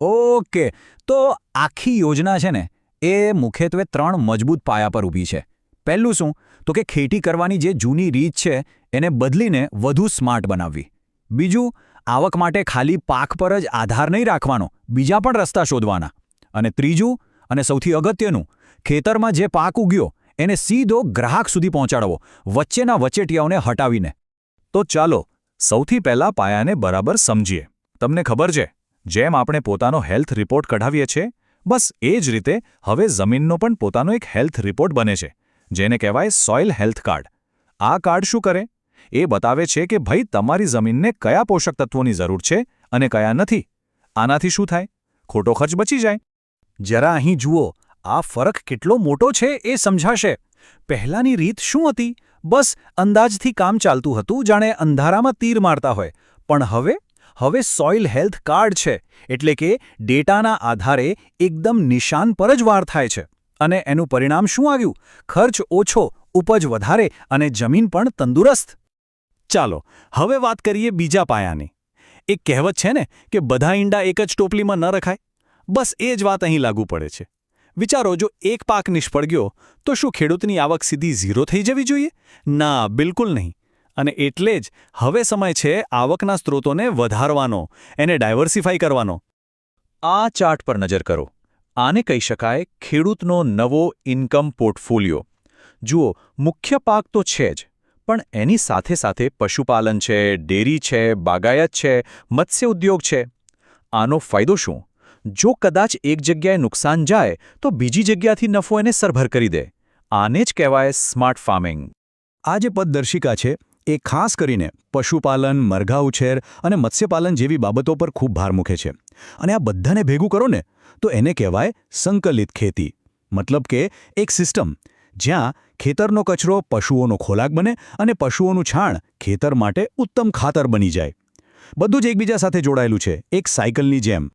Okay, તો આખી યોજના છે ને એ મુખ્યત્વે 3 મજબૂત પાયા પર ઊભી છે. પહેલું શું? તો કે ખેતી કરવાની જે જૂની રીત છે એને બદલીને વધુ સ્માર્ટ બનાવવી. બીજું, આવક માટે ખાલી પાક પર જ આધાર નહીં રાખવાનો, બીજા પણ રસ્તા શોધવાના. અને ત્રીજું, અને સૌથી અગત્યનું, ખેતરમાં જે પાક ઉગ્યો એને સીધો ગ્રાહક સુધી પહોંચાડવો, વચ્ચેના વચેટિયાઓને હટાવીને. તો ચાલો સૌથી પહેલા પાયાને બરાબર સમજીએ. તમને ખબર છે, જેમ આપણે પોતાનો હેલ્થ રિપોર્ટ કઢાવીએ છીએ, બસ એ જ રીતે હવે જમીનનો પણ પોતાનો એક હેલ્થ રિપોર્ટ બને છે, જેને કહેવાય સોઇલ હેલ્થ કાર્ડ. આ કાર્ડ શું કરે? એ બતાવે છે કે ભાઈ તમારી જમીનને કયા પોષક તત્વોની જરૂર છે અને કયા નથી. આનાથી શું થાય? ખોટો ખર્ચ બચી જાય. જરા અહીં જુઓ, આ ફરક કેટલો મોટો છે એ સમજાશે. પહેલાંની રીત શું હતી? બસ અંદાજથી કામ ચાલતું હતું, જાણે અંધારામાં તીર મારતા હોય. પણ હવે સોઇલ હેલ્થ કાર્ડ છે, એટલે કે ડેટાના આધારે એકદમ નિશાન પર જ વાર થાય છે. અને એનું પરિણામ શું આવ્યું? ખર્ચ ઓછો, ઉપજ વધારે અને જમીન પણ તંદુરસ્ત. ચાલો હવે વાત કરીએ બીજા પાયાની. એક કહેવત છે ને કે બધા ઈંડા એક જ ટોપલીમાં ન રખાય. બસ એ જ વાત અહીં લાગુ પડે છે. વિચારો, જો એક પાક નિષ્ફળ ગયો તો શું ખેડૂતની આવક સીધી 0 થઈ જવી જોઈએ? ના, બિલકુલ નહીં. અને એટલે જ હવે સમય છે આવકના સ્ત્રોતોને વધારવાનો, એને ડાયવર્સિફાઈ કરવાનો. આ ચાર્ટ પર નજર કરો. આને કહી શકાય ખેડૂતનો નવો ઇન્કમ પોર્ટફોલિયો. જુઓ, મુખ્ય પાક તો છે જ, પણ એની સાથે સાથે પશુપાલન છે, ડેરી છે, બાગાયત છે, મત્સ્ય ઉદ્યોગ છે. આનો ફાયદો શું? જો કદાચ એક જગ્યાએ નુકસાન જાય તો બીજી જગ્યાથી નફો એને સરભર કરી દે. આને જ કહેવાય સ્માર્ટ ફાર્મિંગ. આ જે પદ્દર્શિકા છે એ ખાસ કરીને પશુપાલન, મરઘા ઉછેર અને મત્સ્યપાલન જેવી બાબતો પર ખૂબ ભાર મૂકે છે. અને આ બધાને ભેગું કરો ને તો એને કહેવાય સંકલિત ખેતી. મતલબ કે એક સિસ્ટમ જ્યાં ખેતરનો કચરો પશુઓનો ખોરાક બને અને પશુઓનું છાણ ખેતર માટે ઉત્તમ ખાતર બની જાય. બધું જ એકબીજા સાથે જોડાયેલું છે, એક સાયકલની જેમ.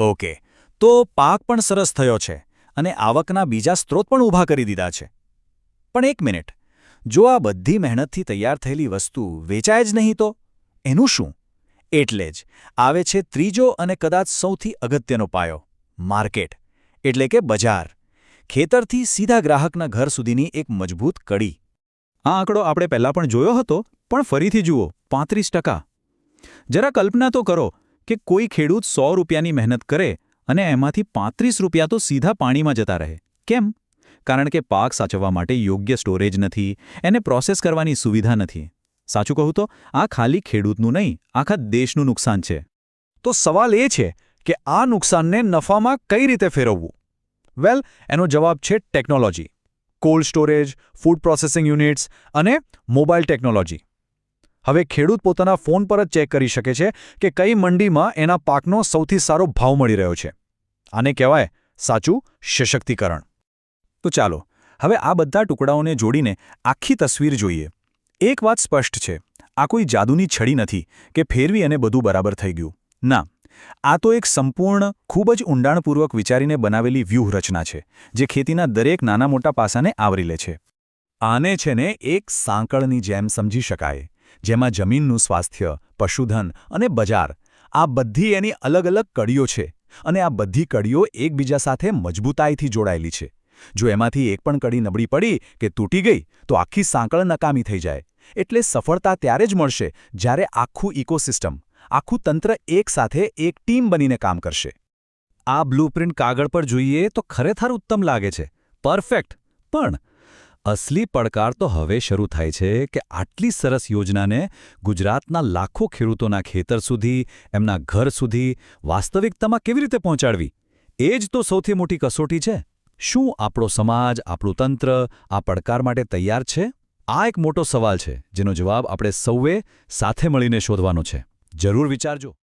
ઓકે, તો પાક પણ સરસ થયો છે અને આવકના બીજા સ્ત્રોત પણ ઊભા કરી દીધા છે. પણ એક મિનિટ, જો આ બધી મહેનતથી તૈયાર થયેલી વસ્તુ વેચાય જ નહીં તો એનું શું? એટલે જ આવે છે ત્રીજો અને કદાચ સૌથી અગત્યનો પાયો, માર્કેટ, એટલે કે બજાર. ખેતરથી સીધા ગ્રાહકના ઘર સુધીની એક મજબૂત કડી. આ આંકડો આપણે પહેલાં પણ જોયો હતો, પણ ફરીથી જુઓ, 35%. જરા કલ્પના તો કરો કે કોઈ ખેડૂત 100 રૂપિયાની મહેનત કરે અને એમાંથી 35 રૂપિયા તો સીધા પાણીમાં જતા રહે. કેમ? કારણ કે પાક સાચવવા માટે યોગ્ય સ્ટોરેજ નથી, એને પ્રોસેસ કરવાની સુવિધા નથી. સાચું કહું તો આ ખાલી ખેડૂતનું નહીં, આખા દેશનું નુકસાન છે. તો સવાલ એ છે કે આ નુકસાનને નફામાં કઈ રીતે ફેરવવું? વેલ, એનો જવાબ છે technology. Cold storage, food processing units અને મોબાઈલ ટેકનોલોજી. હવે ખેડૂત પોતાના ફોન પર જ ચેક કરી શકે છે કે કઈ મંડીમાં એના પાકનો સૌથી સારો ભાવ મળી રહ્યો છે. આને કહેવાય સાચું સશક્તિકરણ. તો ચાલો હવે આ બધા ટુકડાઓને જોડીને આખી તસવીર જોઈએ. એક વાત સ્પષ્ટ છે, આ કોઈ જાદુની છડી નથી કે ફેરવી અને બધું બરાબર થઈ ગયું. ના, આ તો એક સંપૂર્ણ, ખૂબ જ ઊંડાણપૂર્વક વિચારીને બનાવેલી વ્યૂહરચના છે, જે ખેતીના દરેક નાના મોટા પાસાને આવરી લે છે. આને છે ને એક સાંકળની જેમ સમજી શકાય, જેમાં જમીનનું સ્વાસ્થ્ય, પશુધન અને બજાર, આ બધી એની અલગ અલગ કડીઓ છે. અને આ બધી કડીઓ એકબીજા સાથે મજબૂતાઈથી જોડાયેલી છે. જો એમાંથી એક પણ કડી નબળી પડી કે તૂટી ગઈ તો આખી સાંકળ નકામી થઈ જાય. એટલે સફળતા ત્યારે જ મળશે જ્યારે આખું ઇકોસિસ્ટમ, આખું તંત્ર એકસાથે એક ટીમ બનીને કામ કરશે. આ બ્લુપ્રિન્ટ કાગળ પર જોઈએ તો ખરેખર ઉત્તમ લાગે છે, પરફેક્ટ. પણ અસલી પડકાર તો હવે શરૂ થાય છે કે આટલી સરસ યોજનાને ગુજરાતના લાખો ખેડૂતોના ખેતર સુધી, એમના ઘર સુધી વાસ્તવિકતામાં કેવી રીતે પહોંચાડવી? એ જ તો સૌથી મોટી કસોટી છે. શું આપણો સમાજ, આપણું તંત્ર આ પડકાર માટે તૈયાર છે? આ એક મોટો સવાલ છે જેનો જવાબ આપણે સૌએ સાથે મળીને શોધવાનો છે. જરૂર વિચારજો.